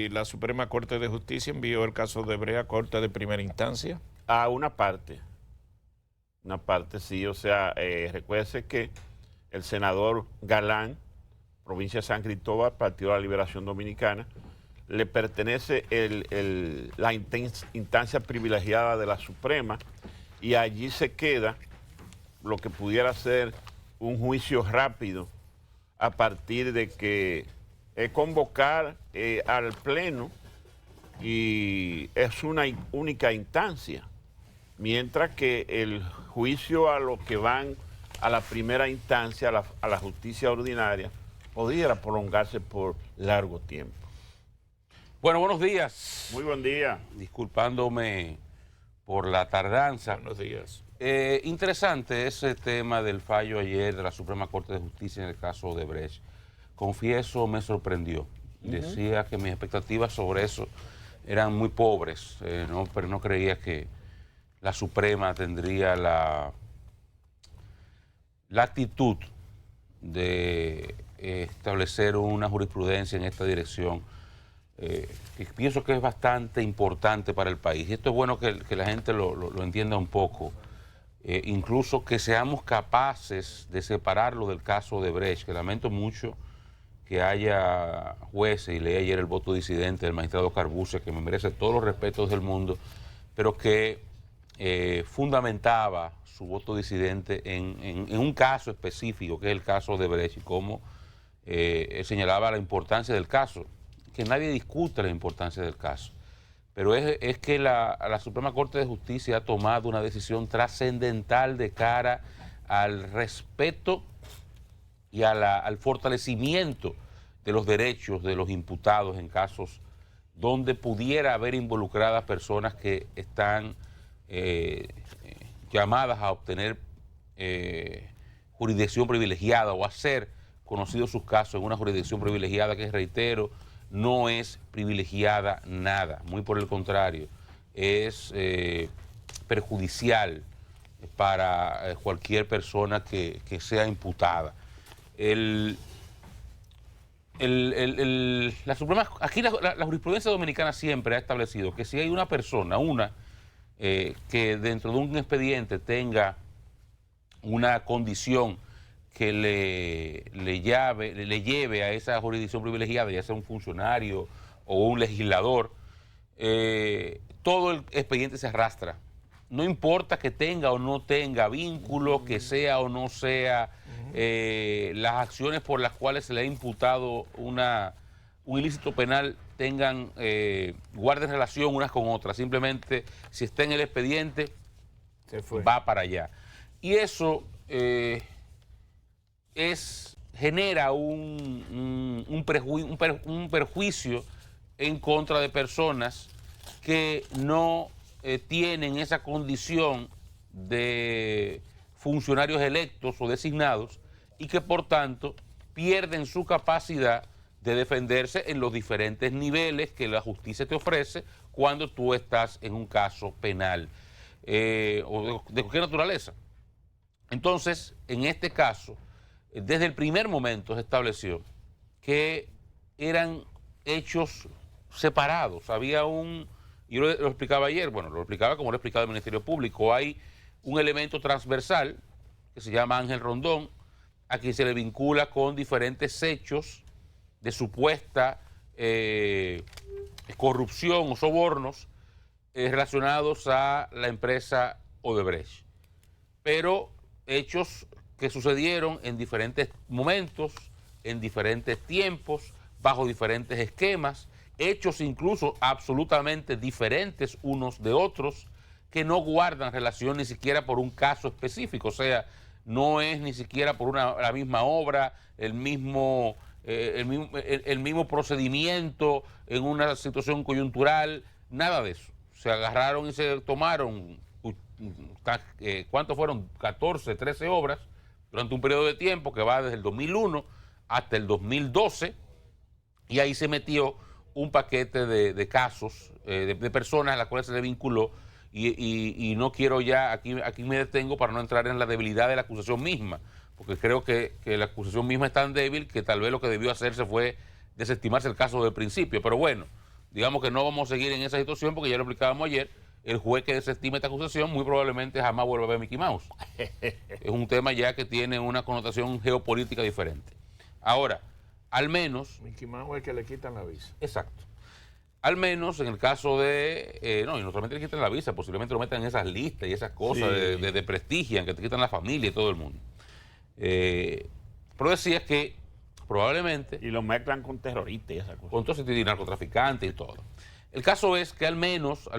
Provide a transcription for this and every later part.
si la Suprema Corte de Justicia envió el caso de Brea a Corte de Primera Instancia. A una parte sí, o sea, recuérdese que el senador Galán, provincia de San Cristóbal, Partido de la Liberación Dominicana, le pertenece la instancia privilegiada de la Suprema y allí se queda lo que pudiera ser un juicio rápido a partir de que convocar al Pleno y es una única instancia, mientras que el juicio a los que van a la primera instancia, a la justicia ordinaria, pudiera prolongarse por largo tiempo. Bueno, buenos días. Muy buen día. Disculpándome por la tardanza. Buenos días. Interesante ese tema del fallo ayer de la Suprema Corte de Justicia en el caso de Brecht. Confieso, me sorprendió. Decía que mis expectativas sobre eso eran muy pobres, pero no creía que la Suprema tendría la actitud de establecer una jurisprudencia en esta dirección. Que pienso que es bastante importante para el país. Y esto es bueno que la gente lo entienda un poco. Incluso que seamos capaces de separarlo del caso de Brecht, que lamento mucho que haya jueces, y leí ayer el voto disidente del magistrado Carbuce, que me merece todos los respetos del mundo, pero que fundamentaba su voto disidente en un caso específico, que es el caso de Brecht, y cómo señalaba la importancia del caso, que nadie discute la importancia del caso, pero es que la Suprema Corte de Justicia ha tomado una decisión trascendental de cara al respeto y al fortalecimiento de los derechos de los imputados en casos donde pudiera haber involucradas personas que están llamadas a obtener jurisdicción privilegiada o a ser conocidos sus casos en una jurisdicción privilegiada que, reitero, no es privilegiada nada, muy por el contrario, es perjudicial para cualquier persona que sea imputada. La Suprema, aquí la jurisprudencia dominicana siempre ha establecido que si hay una persona, que dentro de un expediente tenga una condición que le lleve a esa jurisdicción privilegiada, ya sea un funcionario o un legislador, todo el expediente se arrastra. No importa que tenga o no tenga vínculo, que sea o no sea las acciones por las cuales se le ha imputado un ilícito penal guarden relación unas con otras. Simplemente, si está en el expediente, va para allá. Y eso genera un perjuicio en contra de personas que no tienen esa condición de funcionarios electos o designados y que por tanto pierden su capacidad de defenderse en los diferentes niveles que la justicia te ofrece cuando tú estás en un caso penal o de cualquier naturaleza. Entonces, en este caso, desde el primer momento se estableció que eran hechos separados. Había yo lo explicaba ayer, bueno, lo explicaba como lo explicaba el Ministerio Público, hay un elemento transversal que se llama Ángel Rondón, a quien se le vincula con diferentes hechos de supuesta corrupción o sobornos relacionados a la empresa Odebrecht. Pero hechos que sucedieron en diferentes momentos, en diferentes tiempos, bajo diferentes esquemas, hechos incluso absolutamente diferentes unos de otros, que no guardan relación ni siquiera por un caso específico, o sea, no es ni siquiera por la misma obra, el mismo procedimiento en una situación coyuntural, nada de eso. Se agarraron y se tomaron, ¿cuántos fueron? 14, 13 obras durante un periodo de tiempo que va desde el 2001 hasta el 2012, y ahí se metió un paquete de casos de personas a las cuales se le vinculó, y no quiero ya, aquí me detengo para no entrar en la debilidad de la acusación misma, porque creo que la acusación misma es tan débil que tal vez lo que debió hacerse fue desestimarse el caso del principio. Pero bueno, digamos que no vamos a seguir en esa situación porque ya lo explicábamos ayer, el juez que desestime esta acusación muy probablemente jamás vuelva a ver a Mickey Mouse. Es un tema ya que tiene una connotación geopolítica diferente. Ahora, al menos... Mickey Mouse es el que le quitan la visa. Exacto. Al menos en el caso de... no, y no solamente le quitan la visa, posiblemente lo metan en esas listas y esas cosas Sí. de prestigio, que te quitan la familia y todo el mundo. Pero decía que probablemente... Y lo mezclan con terroristas y esa cosa. con todo sentido y narcotraficantes y todo. El caso es que al menos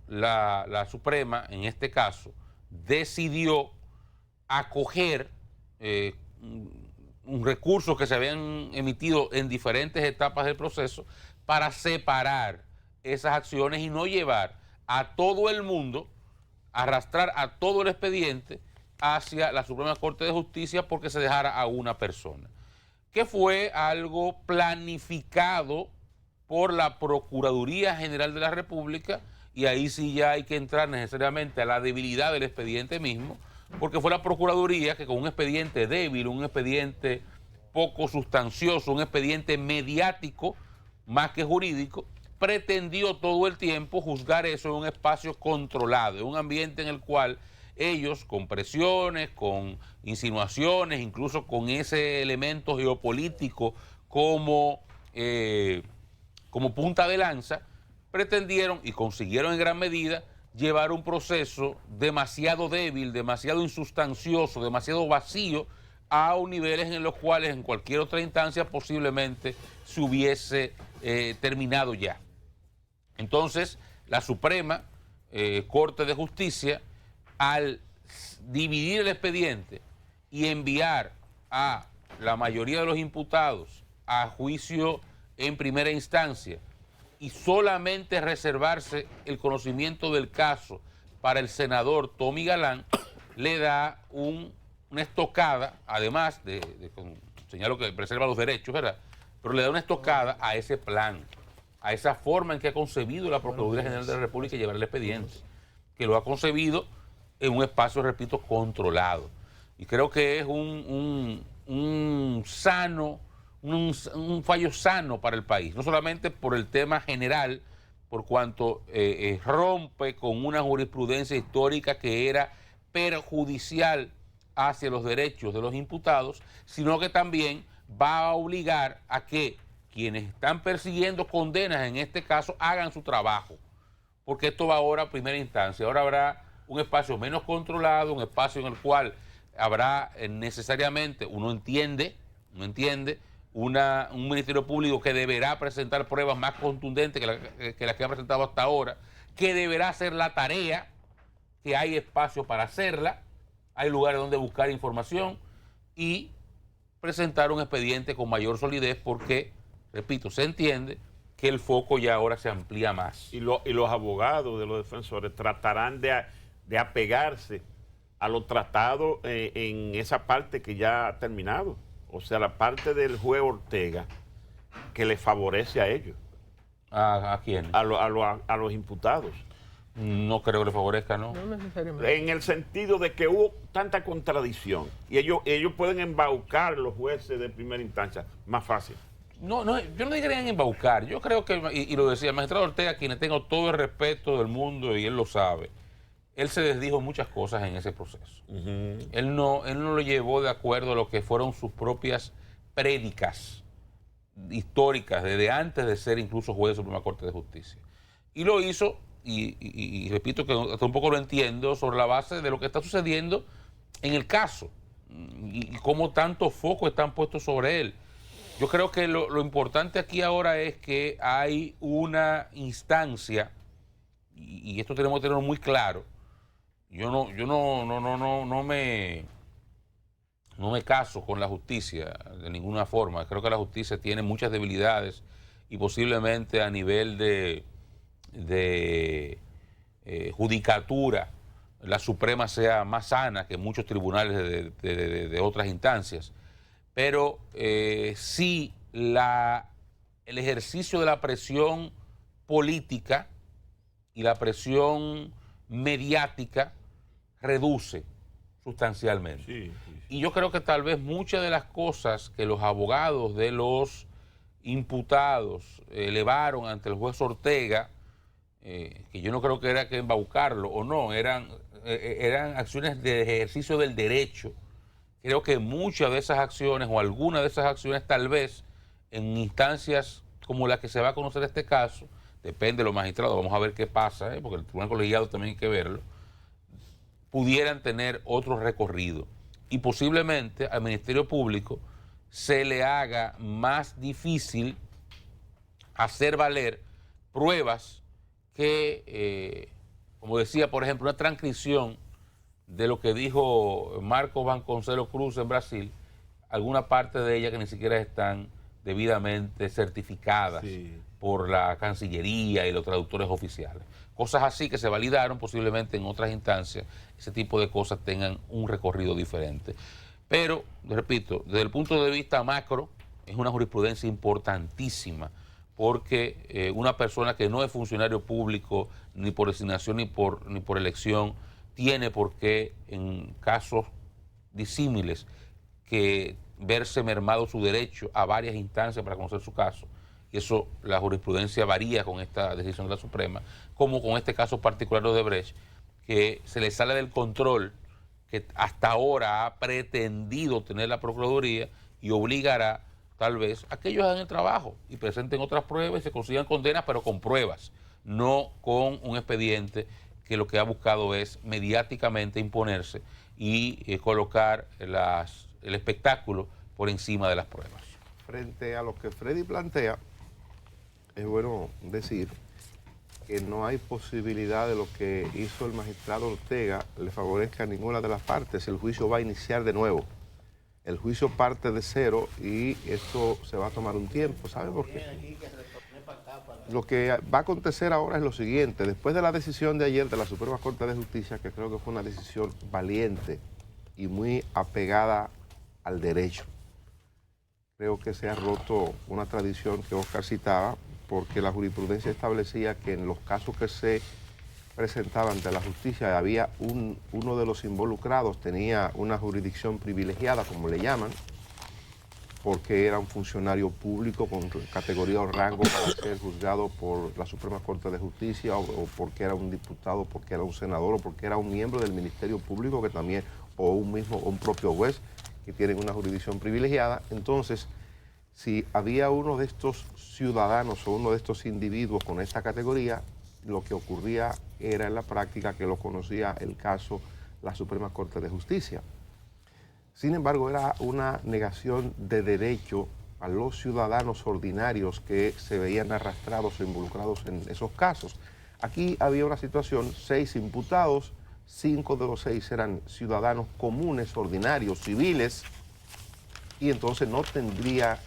la Suprema, en este caso, decidió acoger un recurso que se habían emitido en diferentes etapas del proceso para separar esas acciones y no llevar a todo el mundo, arrastrar a todo el expediente hacia la Suprema Corte de Justicia porque se dejara a una persona, que fue algo planificado por la Procuraduría General de la República, y ahí sí ya hay que entrar necesariamente a la debilidad del expediente mismo, porque fue la Procuraduría que con un expediente débil, un expediente poco sustancioso, un expediente mediático más que jurídico, pretendió todo el tiempo juzgar eso en un espacio controlado, en un ambiente en el cual ellos, con presiones, con insinuaciones, incluso con ese elemento geopolítico como punta de lanza, pretendieron y consiguieron en gran medida llevar un proceso demasiado débil, demasiado insustancioso, demasiado vacío a niveles en los cuales en cualquier otra instancia posiblemente se hubiese terminado ya. Entonces, la Suprema Corte de Justicia, al dividir el expediente y enviar a la mayoría de los imputados a juicio en primera instancia y solamente reservarse el conocimiento del caso para el senador Tommy Galán, le da una estocada, además señalo que preserva los derechos, ¿verdad? Pero le da una estocada a ese plan, a esa forma en que ha concebido la Procuraduría General de la República llevar el expediente, que lo ha concebido en un espacio, repito, controlado. Y creo que es un fallo sano para el país, no solamente por el tema general, por cuanto rompe con una jurisprudencia histórica que era perjudicial hacia los derechos de los imputados, sino que también va a obligar a que quienes están persiguiendo condenas en este caso hagan su trabajo, porque esto va ahora a primera instancia. Ahora habrá un espacio menos controlado, un espacio en el cual habrá necesariamente, uno entiende, un Ministerio Público que deberá presentar pruebas más contundentes que las que ha presentado hasta ahora, que deberá hacer la tarea, que hay espacio para hacerla, hay lugares donde buscar información y presentar un expediente con mayor solidez porque, repito, se entiende que el foco ya ahora se amplía más. Y los abogados de los defensores tratarán de apegarse a lo tratado en esa parte que ya ha terminado. O sea, la parte del juez Ortega que le favorece a ellos. ¿A quién? A los imputados. No creo que le favorezca, ¿no? No necesariamente. En el sentido de que hubo tanta contradicción y ellos pueden embaucar los jueces de primera instancia más fácil. No, yo no diría en embaucar. Yo creo que, y lo decía el magistrado Ortega, a quien tengo todo el respeto del mundo y él lo sabe, él se desdijo muchas cosas en ese proceso. Él no lo llevó de acuerdo a lo que fueron sus propias prédicas históricas desde antes de ser incluso juez de Suprema Corte de Justicia. Y lo hizo, y repito que hasta un poco lo entiendo, sobre la base de lo que está sucediendo en el caso y cómo tantos focos están puestos sobre él. Yo creo que lo importante aquí ahora es que hay una instancia, y esto tenemos que tenerlo muy claro. Yo no me caso con la justicia de ninguna forma. Creo que la justicia tiene muchas debilidades y posiblemente a nivel de judicatura la Suprema sea más sana que muchos tribunales de otras instancias. Pero sí el ejercicio de la presión política y la presión mediática reduce sustancialmente. Sí. Y yo creo que tal vez muchas de las cosas que los abogados de los imputados elevaron ante el juez Ortega, que yo no creo que era que embaucarlo o no, eran acciones de ejercicio del derecho. Creo que muchas de esas acciones o algunas de esas acciones tal vez en instancias como la que se va a conocer este caso, depende de los magistrados, vamos a ver qué pasa, porque el tribunal colegiado también hay que verlo, pudieran tener otro recorrido y posiblemente al Ministerio Público se le haga más difícil hacer valer pruebas que, como decía, por ejemplo, una transcripción de lo que dijo Marcos Vasconcelos Cruz en Brasil, alguna parte de ella que ni siquiera están debidamente certificadas por la Cancillería y los traductores oficiales. Cosas así que se validaron posiblemente en otras instancias, ese tipo de cosas tengan un recorrido diferente. Pero, repito, desde el punto de vista macro, es una jurisprudencia importantísima, porque una persona que no es funcionario público, ni por designación ni por elección, tiene por qué, en casos disímiles, que verse mermado su derecho a varias instancias para conocer su caso. Y eso, la jurisprudencia varía con esta decisión de la Suprema, como con este caso particular de Odebrecht, que se le sale del control que hasta ahora ha pretendido tener la Procuraduría y obligará tal vez a que ellos hagan el trabajo y presenten otras pruebas y se consigan condenas, pero con pruebas, no con un expediente que lo que ha buscado es mediáticamente imponerse y colocar el espectáculo por encima de las pruebas. Frente a lo que Freddy plantea, es bueno decir que no hay posibilidad de lo que hizo el magistrado Ortega le favorezca a ninguna de las partes. El juicio va a iniciar de nuevo. El juicio parte de cero y esto se va a tomar un tiempo. ¿Sabe por qué? Lo que va a acontecer ahora es lo siguiente. Después de la decisión de ayer de la Suprema Corte de Justicia, que creo que fue una decisión valiente y muy apegada al derecho, creo que se ha roto una tradición que Oscar citaba, porque la jurisprudencia establecía que en los casos que se presentaban ante la justicia había uno de los involucrados tenía una jurisdicción privilegiada, como le llaman, porque era un funcionario público con categoría o rango para ser juzgado por la Suprema Corte de Justicia, o porque era un diputado, porque era un senador, o porque era un miembro del Ministerio Público, que también, o un propio juez, que tienen una jurisdicción privilegiada. Entonces, si había uno de estos ciudadanos o uno de estos individuos con esta categoría, lo que ocurría era en la práctica que lo conocía el caso la Suprema Corte de Justicia. Sin embargo, era una negación de derecho a los ciudadanos ordinarios que se veían arrastrados o involucrados en esos casos. Aquí había una situación, 6 imputados, 5 de los 6 eran ciudadanos comunes, ordinarios, civiles, y entonces no tendría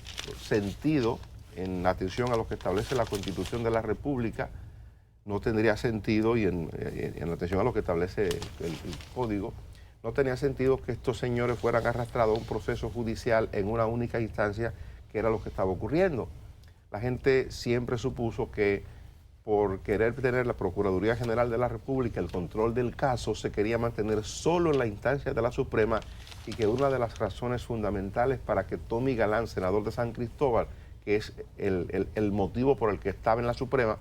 sentido, en atención a lo que establece la Constitución de la República, no tendría sentido, y en atención a lo que establece el Código, no tenía sentido que estos señores fueran arrastrados a un proceso judicial en una única instancia, que era lo que estaba ocurriendo. La gente siempre supuso que por querer tener la Procuraduría General de la República el control del caso, se quería mantener solo en la instancia de la Suprema, y que una de las razones fundamentales para que Tommy Galán, senador de San Cristóbal, que es el motivo por el que estaba en la Suprema,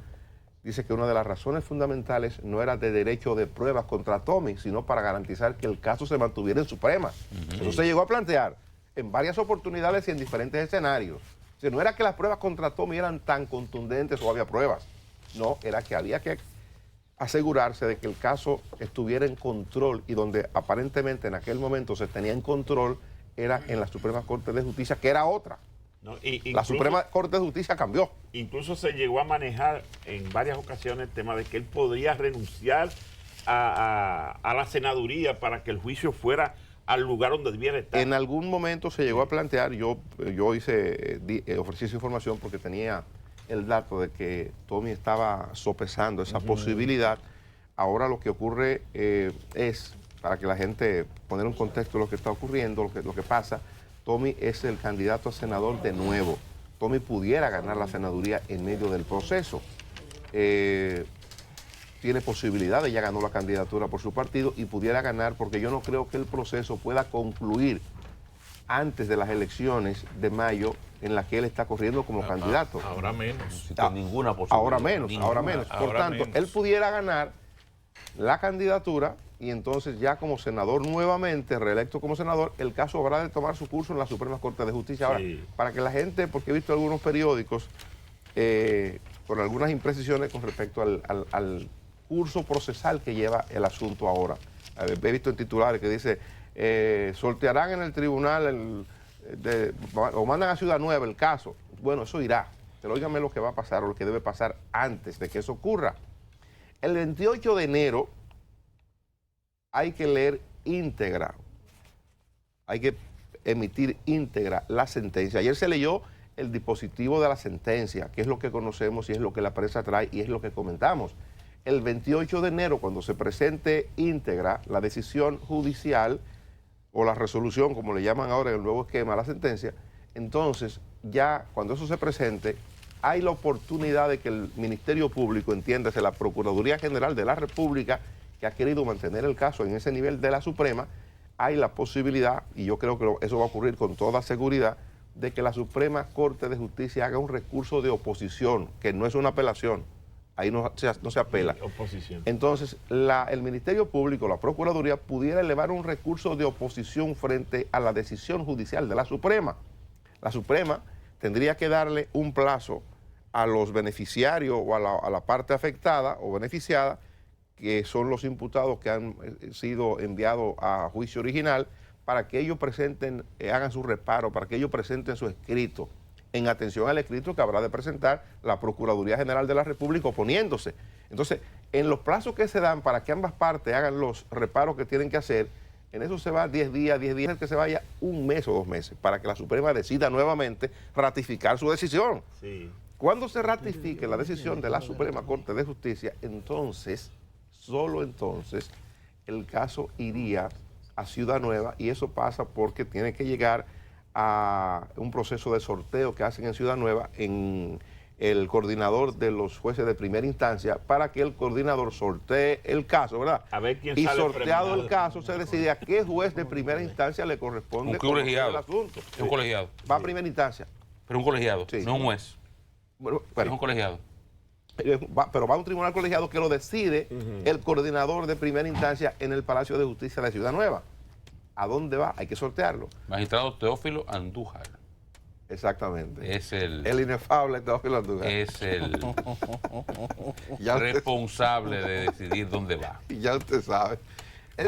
dice que una de las razones fundamentales no era de derecho de pruebas contra Tommy, sino para garantizar que el caso se mantuviera en Suprema. Eso se llegó a plantear en varias oportunidades y en diferentes escenarios. O sea, no era que las pruebas contra Tommy eran tan contundentes o había pruebas. No, era que había que asegurarse de que el caso estuviera en control, y donde aparentemente en aquel momento se tenía en control era en la Suprema Corte de Justicia, que era otra. No, la Suprema Corte de Justicia cambió. Incluso se llegó a manejar en varias ocasiones el tema de que él podría renunciar a la senaduría para que el juicio fuera al lugar donde debiera estar. En algún momento se llegó a plantear, yo ofrecí esa información porque tenía el dato de que Tommy estaba sopesando esa posibilidad. Ahora lo que ocurre es, para que la gente poner un contexto de lo que está ocurriendo, lo que pasa, Tommy es el candidato a senador de nuevo. Tommy pudiera ganar la senaduría en medio del proceso. Tiene posibilidades, ya ganó la candidatura por su partido y pudiera ganar, porque yo no creo que el proceso pueda concluir antes de las elecciones de mayo en las que él está corriendo como candidato. Ahora menos. Sin ninguna posibilidad. Ahora menos, ahora menos. Por Ahora tanto, menos. él pudiera ganar la candidatura y entonces ya como senador nuevamente, reelecto como senador, el caso habrá de tomar su curso en la Suprema Corte de Justicia. Ahora, para que la gente, porque he visto algunos periódicos con algunas imprecisiones con respecto al curso procesal que lleva el asunto ahora. He visto en titulares que dice, sortearán en el tribunal o mandan a Ciudad Nueva el caso. Bueno, eso irá, pero óigame lo que va a pasar o lo que debe pasar antes de que eso ocurra. El 28 de enero hay que leer íntegra, hay que emitir íntegra la sentencia. Ayer se leyó el dispositivo de la sentencia, que es lo que conocemos y es lo que la prensa trae y es lo que comentamos. El 28 de enero, cuando se presente íntegra la decisión judicial o la resolución, como le llaman ahora en el nuevo esquema, la sentencia, entonces ya cuando eso se presente, hay la oportunidad de que el Ministerio Público, entiéndase, la Procuraduría General de la República, que ha querido mantener el caso en ese nivel de la Suprema, hay la posibilidad, y yo creo que eso va a ocurrir con toda seguridad, de que la Suprema Corte de Justicia haga un recurso de oposición, que no es una apelación, ahí no se apela. Oposición. Entonces, el Ministerio Público, la Procuraduría, pudiera elevar un recurso de oposición frente a la decisión judicial de la Suprema. La Suprema tendría que darle un plazo a los beneficiarios o a la parte afectada o beneficiada, que son los imputados que han sido enviados a juicio original, para que ellos presenten, hagan su reparo, para que ellos presenten su escrito, en atención al escrito que habrá de presentar la Procuraduría General de la República oponiéndose. Entonces, en los plazos que se dan para que ambas partes hagan los reparos que tienen que hacer, en eso se va 10 días, que se vaya un mes o 2 meses, para que la Suprema decida nuevamente ratificar su decisión. Sí. Cuando se ratifique la decisión de la Suprema Corte de Justicia, entonces, solo entonces, el caso iría a Ciudad Nueva, y eso pasa porque tiene que llegar a un proceso de sorteo que hacen en Ciudad Nueva en el coordinador de los jueces de primera instancia, para que el coordinador sortee el caso, ¿verdad? A ver quién y sale sorteado premiado. el caso, se decide a qué juez de primera instancia le corresponde Un conocer colegiado. el asunto. Es un colegiado. Va a primera instancia. Pero un colegiado, Sí. no un juez. Bueno, Es un colegiado. pero va a un tribunal colegiado que lo decide el coordinador de primera instancia en el Palacio de Justicia de Ciudad Nueva. ¿A dónde va? Hay que sortearlo. Magistrado Teófilo Andújar. Exactamente. Es el inefable Teófilo Andújar. es el Ya usted- responsable de decidir dónde va. Ya usted sabe.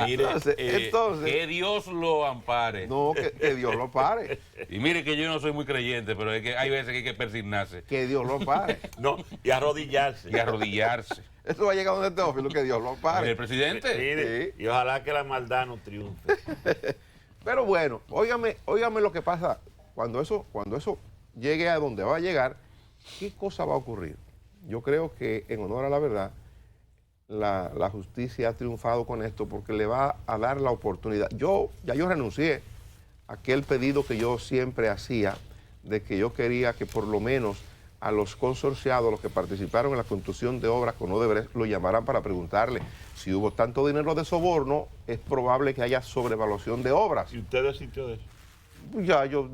Mire, Entonces, Que Dios lo ampare. no, que Dios lo pare. Y mire que yo no soy muy creyente, pero es que hay veces que hay que persignarse Que Dios lo pare. No, y arrodillarse. y arrodillarse. Eso va a llegar donde Teófilo, que Dios lo ¿El pare. presidente? Mire, y ojalá que la maldad no triunfe. Pero bueno, óigame lo que pasa cuando eso llegue a donde va a llegar. ¿Qué cosa va a ocurrir? Yo creo que, en honor a la verdad, la justicia ha triunfado con esto porque le va a dar la oportunidad. Yo renuncié a aquel pedido que yo siempre hacía, de que yo quería que por lo menos a los consorciados, los que participaron en la construcción de obras con Odebrecht, lo llamaran para preguntarle si hubo tanto dinero de soborno, es probable que haya sobrevaluación de obras. ¿Y usted desistió de eso? Ya yo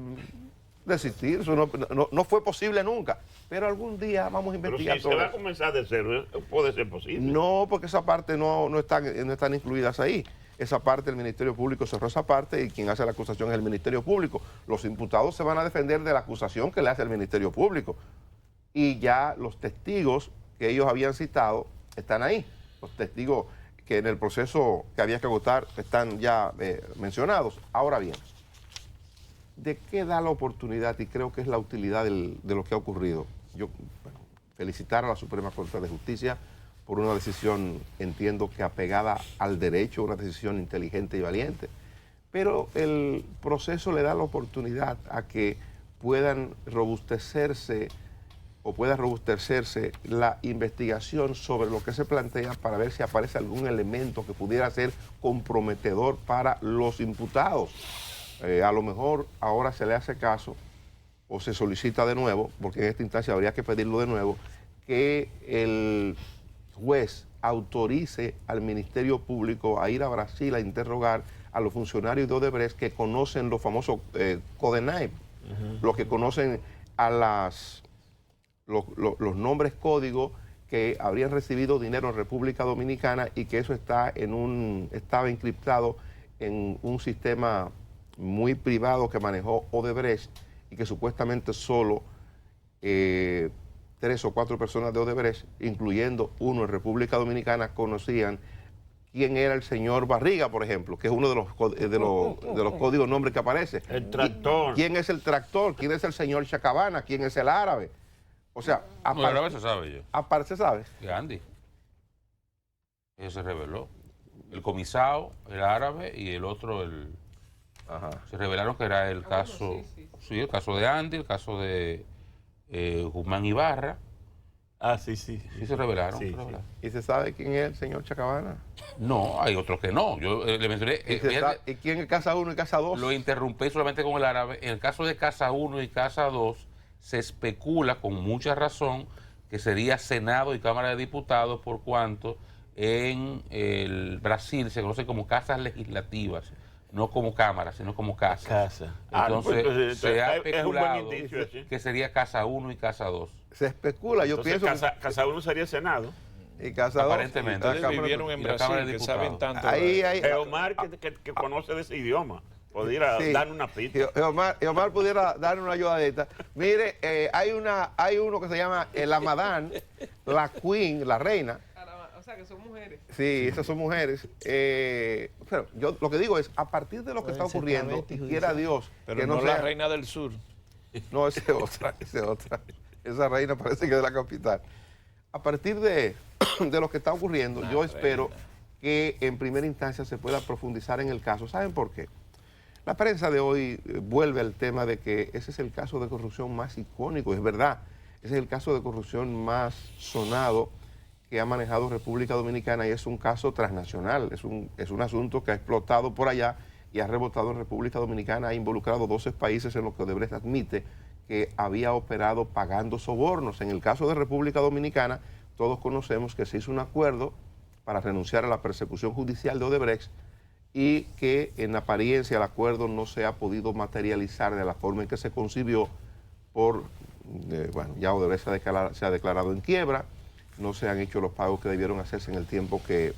desistí, eso no fue posible nunca, pero algún día vamos a Pero investigar si se todo va a eso. comenzar de cero, puede ser posible. No, porque esa parte no están incluidas ahí. Esa parte el Ministerio Público cerró esa parte y quien hace la acusación es el Ministerio Público. Los imputados se van a defender de la acusación que le hace el Ministerio Público. Y ya los testigos que ellos habían citado están ahí. Los testigos que en el proceso que había que agotar están ya mencionados. Ahora bien, ¿de qué da la oportunidad? Y creo que es la utilidad de lo que ha ocurrido. Yo felicitar a la Suprema Corte de Justicia por una decisión, entiendo que apegada al derecho, una decisión inteligente y valiente. Pero el proceso le da la oportunidad a que puedan robustecerse o pueda robustecerse la investigación sobre lo que se plantea para ver si aparece algún elemento que pudiera ser comprometedor para los imputados. A lo mejor ahora se le hace caso o se solicita de nuevo, porque en esta instancia habría que pedirlo de nuevo, que el juez autorice al Ministerio Público a ir a Brasil a interrogar a los funcionarios de Odebrecht que conocen los famosos codenames, los que conocen a los nombres códigos que habrían recibido dinero en República Dominicana y que eso estaba encriptado en un sistema muy privado que manejó Odebrecht y que supuestamente solo 3 o 4 personas de Odebrecht, incluyendo uno en República Dominicana, conocían quién era el señor Barriga, por ejemplo, que es uno de los códigos nombres que aparece. El tractor. ¿Quién es el tractor? ¿Quién es el señor Chacabana? ¿Quién es el árabe? O sea, No, el árabe se sabe yo. Aparte, ¿sabe? Gandhi. Eso se reveló. El comisado, el árabe, y el otro, se revelaron que era el caso, sí, el caso de Andy, el caso de Guzmán Ibarra. Ah, sí. Sí, se revelaron. Sí, se revelaron. ¿Y se sabe quién es el señor Chacabana? No, hay otros que no. Yo le mencioné. ¿Y quién es Casa 1 y Casa 2? Lo interrumpí solamente con el árabe. En el caso de Casa 1 y Casa 2, se especula con mucha razón que sería Senado y Cámara de Diputados, por cuanto en el Brasil se conoce como casas legislativas, no como cámaras, sino como casas. Entonces, se ha especulado que sería Casa 1 y Casa 2. Se especula, yo Entonces, pienso... Casa 1 sería Senado. Y Casa 2... Aparentemente. Ustedes vivieron en y la Cámara Brasil, de que Diputados. saben tanto. Ahí hay... Omar, que conoce de ese idioma, podría Sí. dar una pista. Omar pudiera dar una ayudadita. Mire, hay uno que se llama la Madame, la Queen, la reina. O sea, que son mujeres. Sí, esas son mujeres. Pero yo lo que digo es, a partir de lo que está ocurriendo, y quiera Dios Pero que no sea... la reina del sur. No, esa es otra. Esa reina parece que es de la capital. A partir de lo que está ocurriendo, yo espero que en primera instancia se pueda profundizar en el caso. ¿Saben por qué? La prensa de hoy vuelve al tema de que ese es el caso de corrupción más icónico, es verdad. Ese es el caso de corrupción más sonado que ha manejado República Dominicana y es un caso transnacional, es un asunto que ha explotado por allá y ha rebotado en República Dominicana, ha involucrado 12 países en lo que Odebrecht admite que había operado pagando sobornos. En el caso de República Dominicana, todos conocemos que se hizo un acuerdo para renunciar a la persecución judicial de Odebrecht y que en apariencia el acuerdo no se ha podido materializar de la forma en que se concibió ya Odebrecht se ha declarado en quiebra, no se han hecho los pagos que debieron hacerse en el tiempo que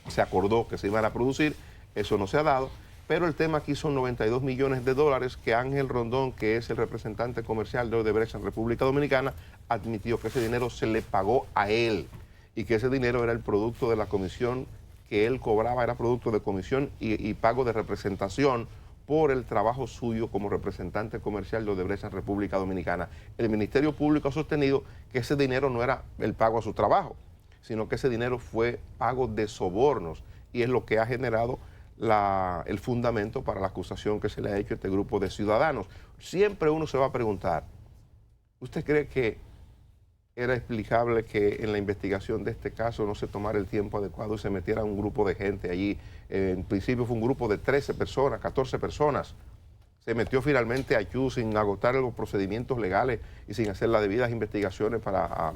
se acordó que se iban a producir, eso no se ha dado, pero el tema aquí son 92 millones de dólares que Ángel Rondón, que es el representante comercial de Odebrecht en República Dominicana, admitió que ese dinero se le pagó a él y que ese dinero era el producto de la comisión que él cobraba, era producto de comisión y pago de representación por el trabajo suyo como representante comercial de Odebrecht en República Dominicana. El Ministerio Público ha sostenido que ese dinero no era el pago a su trabajo, sino que ese dinero fue pago de sobornos y es lo que ha generado el fundamento para la acusación que se le ha hecho a este grupo de ciudadanos. Siempre uno se va a preguntar, ¿usted cree que era explicable que en la investigación de este caso no se tomara el tiempo adecuado y se metiera un grupo de gente allí? En principio fue un grupo de 13 personas, 14 personas. Se metió finalmente a Yu sin agotar los procedimientos legales y sin hacer las debidas investigaciones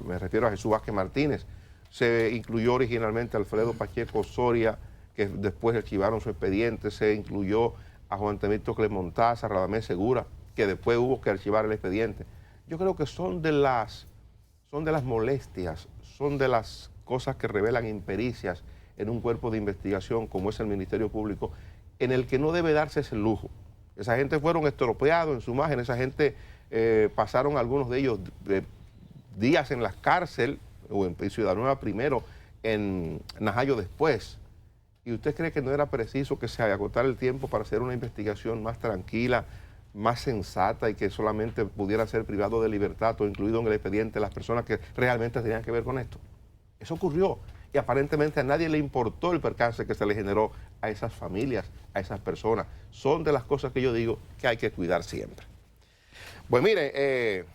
me refiero a Jesús Vázquez Martínez. Se incluyó originalmente a Alfredo Pacheco Soria, que después archivaron su expediente. Se incluyó a Juan Temito Clemontaza, a Radamés Segura, que después hubo que archivar el expediente. Yo creo que son de las molestias, son de las cosas que revelan impericias en un cuerpo de investigación como es el Ministerio Público, en el que no debe darse ese lujo. Esa gente fueron estropeados en su imagen, esa gente pasaron algunos de ellos días en la cárcel, o en Ciudad Nueva primero, en Najayo después. ¿Y usted cree que no era preciso que se agotara el tiempo para hacer una investigación más tranquila, más sensata y que solamente pudiera ser privado de libertad o incluido en el expediente las personas que realmente tenían que ver con esto? Eso ocurrió y aparentemente a nadie le importó el percance que se le generó a esas familias, a esas personas. Son de las cosas que yo digo que hay que cuidar siempre. Pues mire,